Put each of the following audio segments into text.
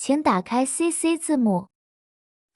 請打開 CC 字幕。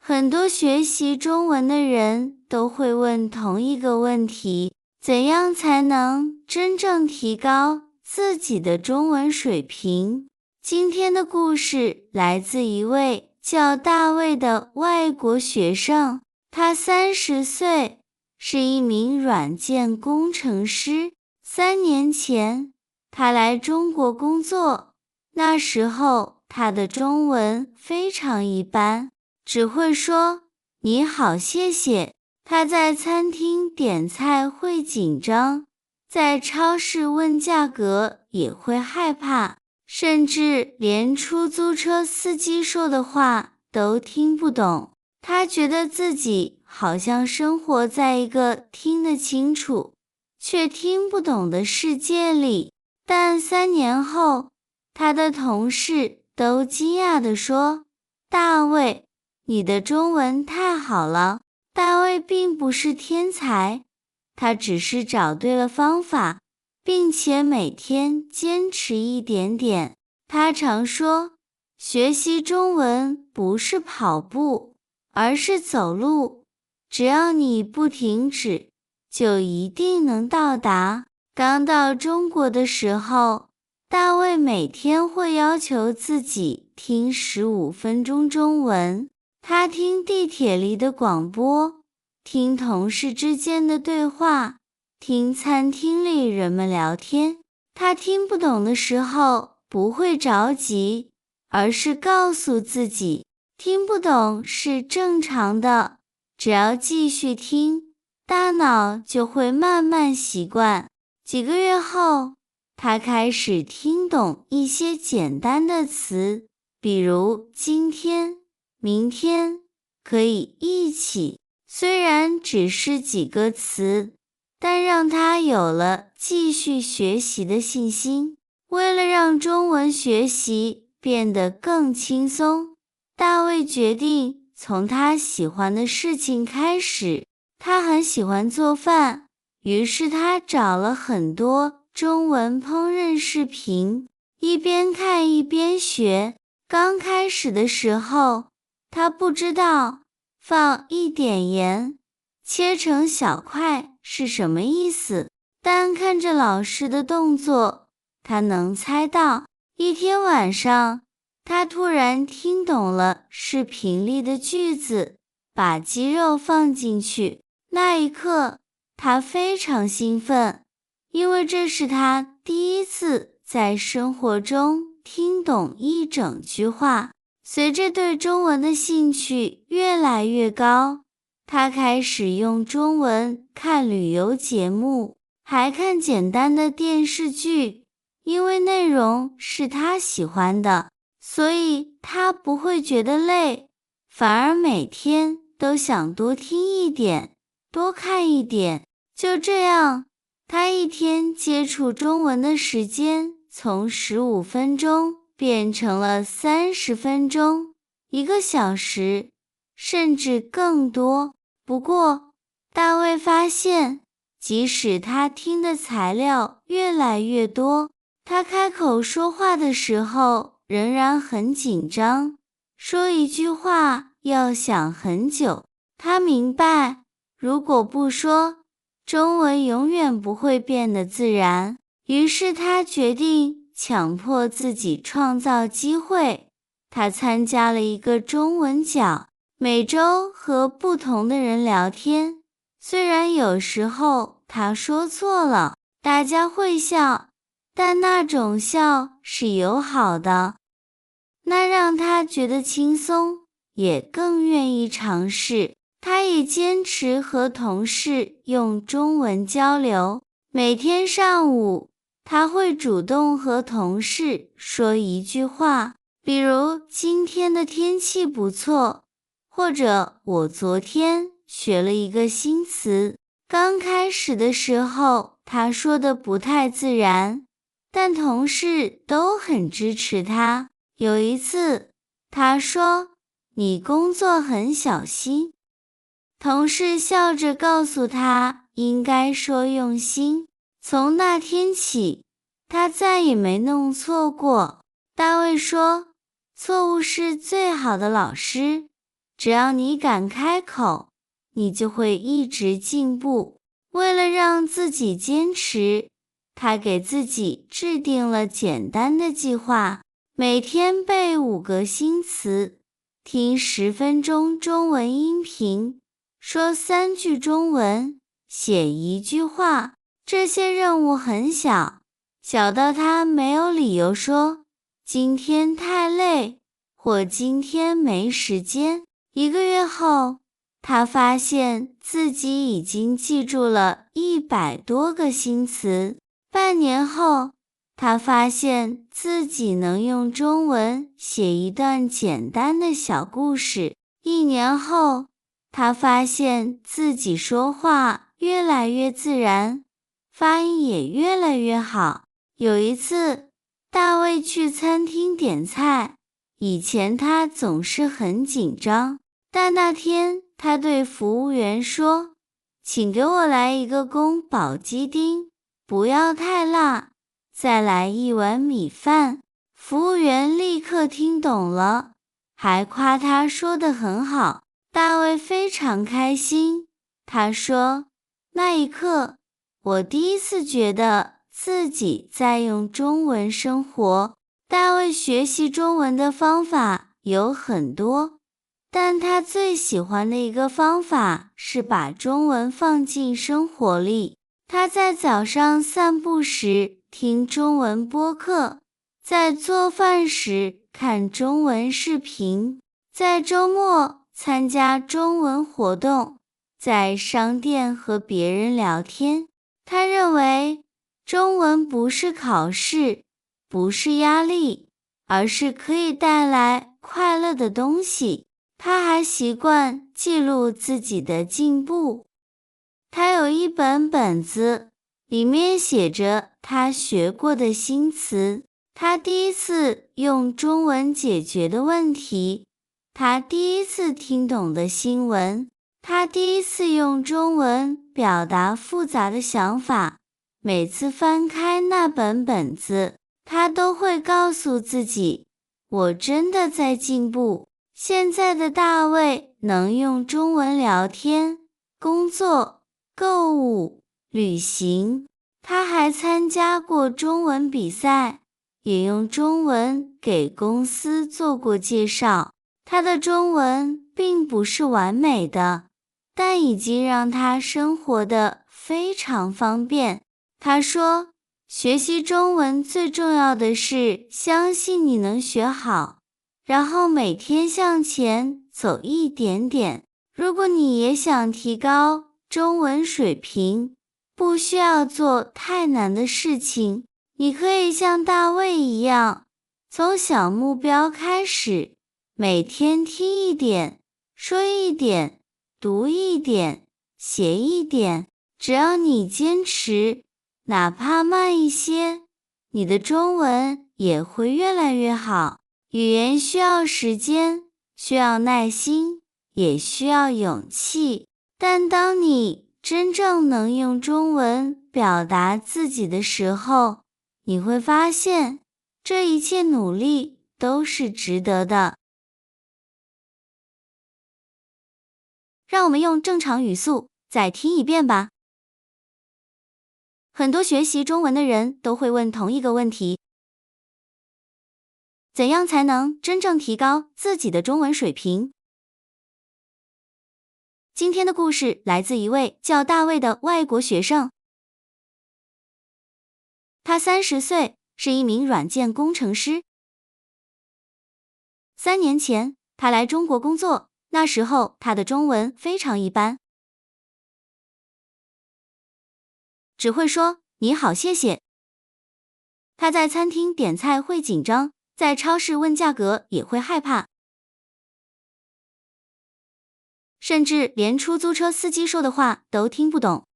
很多學習中文的人都會問同一個問題：怎樣才能真正提高自己的中文水平？今天的故事來自一位叫大衛的外國學生，他30歲，是一名軟件工程師。3年前，他來中國工作，那時候他的中文非常一般，只會說你好謝謝。他在餐廳點菜會緊張，在超市問價格也會害怕，甚至連出租車司機說的話都聽不懂。他覺得自己好像生活在一個聽得清楚，卻聽不懂的世界裡。但3年後，他的同事都驚訝地說：“大衛，你的中文太好了。”大衛並不是天才，他只是找對了方法，並且每天堅持一點點。他常說，學習中文不是跑步，而是走路。只要你不停止，就一定能到達。剛到中國的時候，大衛每天會要求自己聽15分鐘中文。他聽地鐵裡的廣播，聽同事之間的對話，聽餐廳裡人們聊天。他聽不懂的時候不會着急，而是告訴自己，聽不懂是正常的，只要繼續聽，大腦就會慢慢習慣。幾個月後，他開始聽懂一些簡單的詞，比如今天、明天，可以一起。雖然只是幾個詞，但讓他有了繼續學習的信心。為了讓中文學習變得更輕鬆，大衛決定從他喜歡的事情開始。他很喜歡做飯，於是他找了很多中文烹飪視頻，一邊看一邊學。剛開始的時候，他不知道放一點鹽，切成小塊是什麼意思，但看着老師的動作，他能猜到。一天晚上，他突然聽懂了視頻裡的句子，把雞肉放進去。那一刻，他非常興奮，因為這是他第一次在生活中聽懂一整句話。隨着對中文的興趣越來越高，他開始用中文看旅遊節目，還看簡單的電視劇。因為內容是他喜歡的，所以他不會覺得累，反而每天都想多聽一點，多看一點。就這樣，他一天接觸中文的時間從15分鐘變成了30分鐘、1個小時，甚至更多。不過，大衛發現，即使他聽的材料越來越多，他開口說話的時候仍然很緊張，說一句話要想很久。他明白，如果不說，中文永遠不會變得自然。於是他決定強迫自己創造機會。他參加了一個中文角，每周和不同的人聊天。雖然有時候他說錯了，大家會笑，但那種笑是友好的，那讓他覺得輕鬆，也更願意嘗試。他也堅持和同事用中文交流。每天上午，他會主動和同事說一句話，比如今天的天氣不錯，或者我昨天學了一個新詞。剛開始的時候，他說的不太自然，但同事都很支持他。有一次，他說：“你工作很小心。”同事笑着告訴他應該說用心。從那天起，他再也沒弄錯過。大衛說，錯誤是最好的老師，只要你敢開口，你就會一直進步。為了讓自己堅持，他給自己制定了簡單的計劃，每天背5個新詞，聽10分鐘中文音頻，說3句中文，寫1句話。這些任務很小，小到他沒有理由說今天太累，或今天沒時間。1個月後，他發現自己已經記住了100多個新詞。半年後，他發現自己能用中文寫一段簡單的小故事。1年後，他發現自己說話越來越自然，發音也越來越好。有一次，大衛去餐廳點菜，以前他總是很緊張，但那天他對服務員說：“請給我來一個宮保雞丁，不要太辣，再來1碗米飯。”服務員立刻聽懂了，還誇他說得很好。大衛非常開心，他說：“那一刻，我第一次覺得自己在用中文生活。”大衛學習中文的方法有很多，但他最喜歡的一個方法是把中文放進生活裡。他在早上散步時聽中文播客，在做飯時看中文視頻，在週末參加中文活動，在商店和別人聊天。他認為中文不是考試，不是壓力，而是可以帶來快樂的東西。他還習慣記錄自己的進步。他有一本本子，裡面寫着他學過的新詞，他第一次用中文解決的問題，他第一次聽懂的新聞，他第一次用中文表達複雜的想法。每次翻開那本本子，他都會告訴自己，我真的在進步。現在的大衛能用中文聊天、工作、購物、旅行。他還參加過中文比賽，也用中文給公司做過介紹。他的中文並不是完美的，但已經讓他生活得非常方便。他說，學習中文最重要的是相信你能學好，然後每天向前走一點點。如果你也想提高中文水平，不需要做太難的事情，你可以像大衛一樣，從小目標開始，每天聽一點，說一點，讀一點，寫一點。只要你堅持，哪怕慢一些，你的中文也會越來越好。語言需要時間，需要耐心，也需要勇氣。但當你真正能用中文表達自己的時候，你會發現，這一切努力都是值得的。讓我們用正常語速再聽一遍吧。很多學習中文的人都會問同一個問題：怎樣才能真正提高自己的中文水平？今天的故事來自一位叫大衛的外國學生。他30歲，是一名軟件工程師。3年前，他來中國工作，那時候他的中文非常一般，只會說你好謝謝。他在餐廳點菜會緊張，在超市問價格也會害怕，甚至連出租車司機說的話都聽不懂。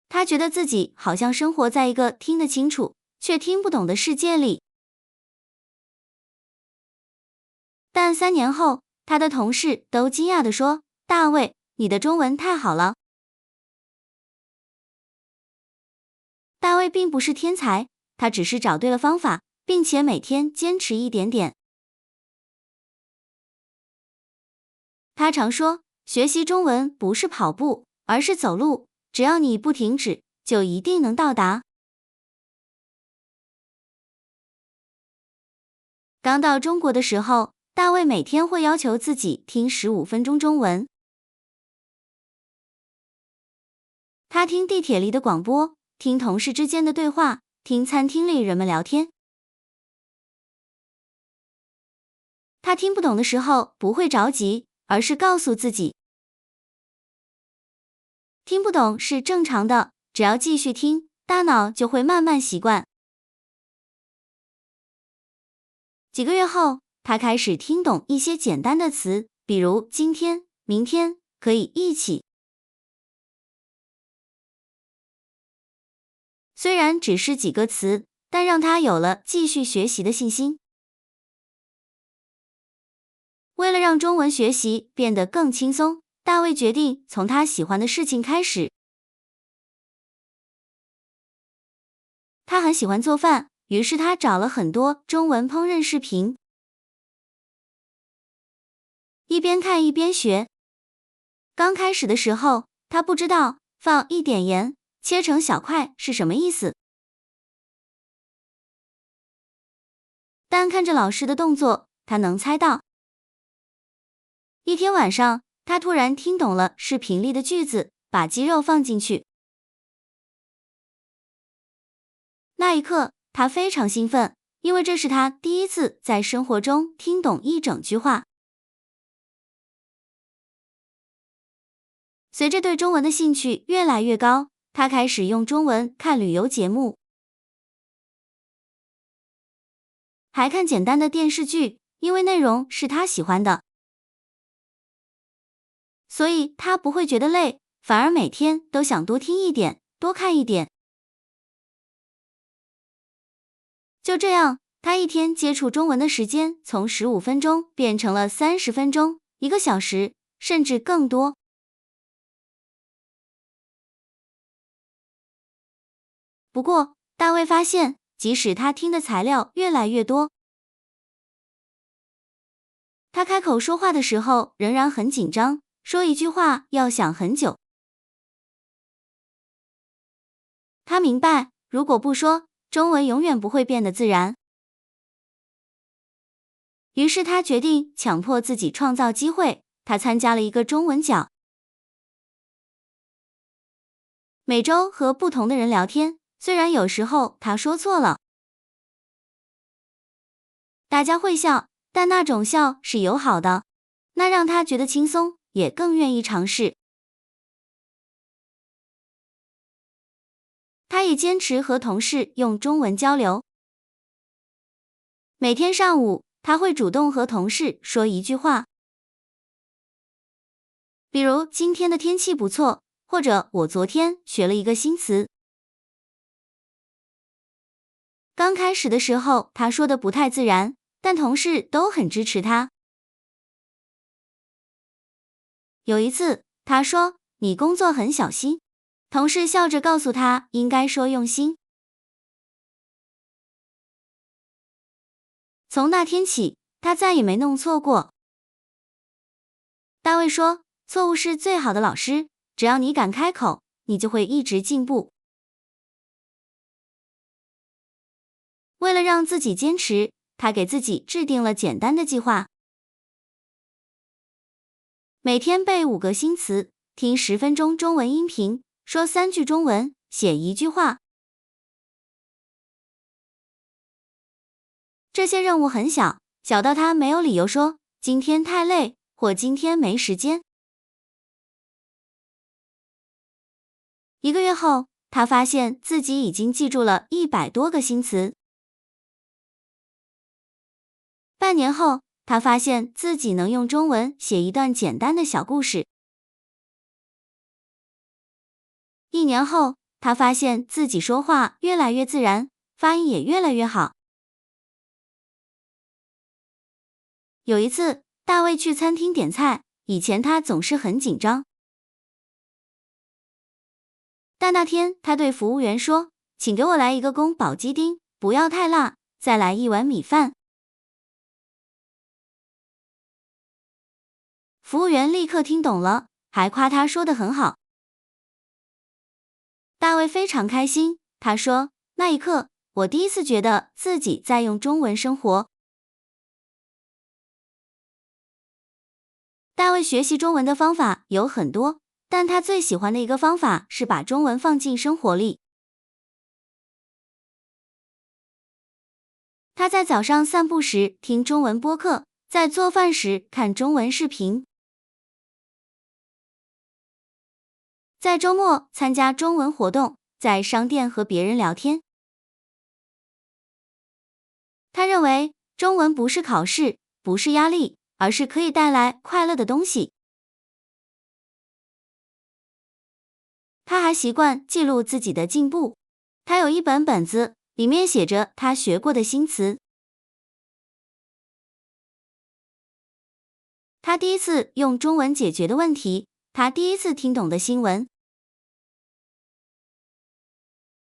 他覺得自己好像生活在一個聽得清楚卻聽不懂的世界裡。但3年後，他的同事都驚訝地說：“大衛，你的中文太好了。”大衛並不是天才，他只是找對了方法，並且每天堅持一點點。他常說，學習中文不是跑步，而是走路，只要你不停止，就一定能到達。剛到中國的時候，大衛每天會要求自己聽15分鐘中文。他聽地鐵裡的廣播，聽同事之間的對話，聽餐廳裡人們聊天。他聽不懂的時候不會着急，而是告訴自己，聽不懂是正常的，只要繼續聽，大腦就會慢慢習慣。幾個月後，他開始聽懂一些簡單的詞，比如今天、明天，可以一起。雖然只是幾個詞，但讓他有了繼續學習的信心。為了讓中文學習變得更輕鬆，大衛決定從他喜歡的事情開始。他很喜歡做飯，於是他找了很多中文烹飪視頻，一邊看一邊學。剛開始的時候，他不知道放一點鹽，切成小塊是什麼意思。但看着老師的動作，他能猜到。一天晚上，他突然聽懂了視頻裡的句子，把雞肉放進去。那一刻，他非常興奮，因為這是他第一次在生活中聽懂一整句話。隨着對中文的興趣越來越高，他開始用中文看旅遊節目，還看簡單的電視劇，因為內容是他喜歡的。所以他不會覺得累，反而每天都想多聽一點，多看一點。就這樣，他一天接觸中文的時間從15分鐘變成了30分鐘、1個小時，甚至更多。不過，大衛發現，即使他聽的材料越來越多，他開口說話的時候仍然很緊張，說一句話要想很久。他明白，如果不說，中文永遠不會變得自然。於是他決定強迫自己創造機會，他參加了一個中文角，每周和不同的人聊天，雖然有時候他說錯了，大家會笑，但那種笑是友好的，那讓他覺得輕鬆，也更願意嘗試。他也堅持和同事用中文交流。每天上午，他會主動和同事說一句話，比如今天的天氣不錯，或者我昨天學了一個新詞。剛開始的時候，他說的不太自然，但同事都很支持他。有一次，他說：“你工作很小心。”同事笑着告訴他，應該說用心。從那天起，他再也沒弄錯過。大衛說，錯誤是最好的老師，只要你敢開口，你就會一直進步。為了讓自己堅持，他給自己制定了簡單的計劃。每天背5個新詞，聽10分鐘中文音頻，說3句中文，寫1句話。這些任務很小，小到他沒有理由說今天太累，或今天沒時間。1個月後，他發現自己已經記住了100多個新詞。半年後，他發現自己能用中文寫一段簡單的小故事。1年後，他發現自己說話越來越自然，發音也越來越好。有一次，大衛去餐廳點菜，以前他總是很緊張。但那天他對服務員說：“請給我來一個宮保雞丁，不要太辣，再來一碗米飯。服務員立刻聽懂了，還誇他說得很好。大衛非常開心，他說，那一刻，我第一次覺得自己在用中文生活。大衛學習中文的方法有很多，但他最喜歡的一個方法是把中文放進生活裡。他在早上散步時聽中文播客，在做飯時看中文視頻，在周末參加中文活動，在商店和別人聊天。他認為中文不是考試，不是壓力，而是可以帶來快樂的東西。他還習慣記錄自己的進步。他有一本本子，裡面寫着他學過的新詞。他第一次用中文解決的問題，他第一次聽懂的新聞，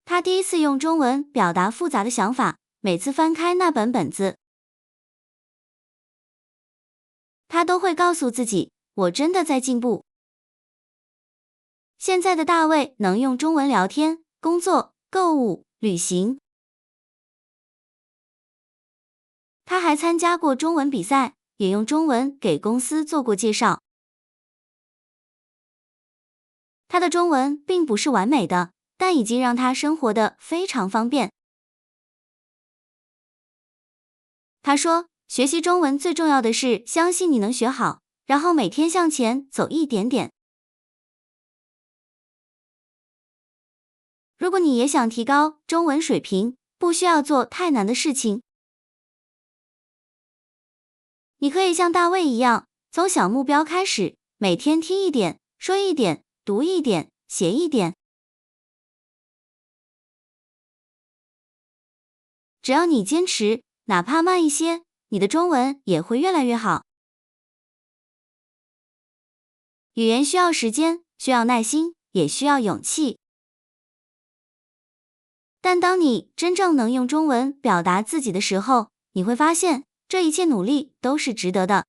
他第一次用中文表達複雜的想法，每次翻開那本本子，他都會告訴自己，我真的在進步。現在的大衛能用中文聊天、工作、購物、旅行。他還參加過中文比賽，也用中文給公司做過介紹。他的中文並不是完美的，但已經讓他生活得非常方便。他說，學習中文最重要的是相信你能學好，然後每天向前走一點點。如果你也想提高中文水平，不需要做太難的事情。你可以像大衛一樣，從小目標開始，每天聽一點，說一點，讀一點，寫一點。只要你堅持，哪怕慢一些，你的中文也會越來越好。語言需要時間，需要耐心，也需要勇氣。但當你真正能用中文表達自己的時候，你會發現，這一切努力都是值得的。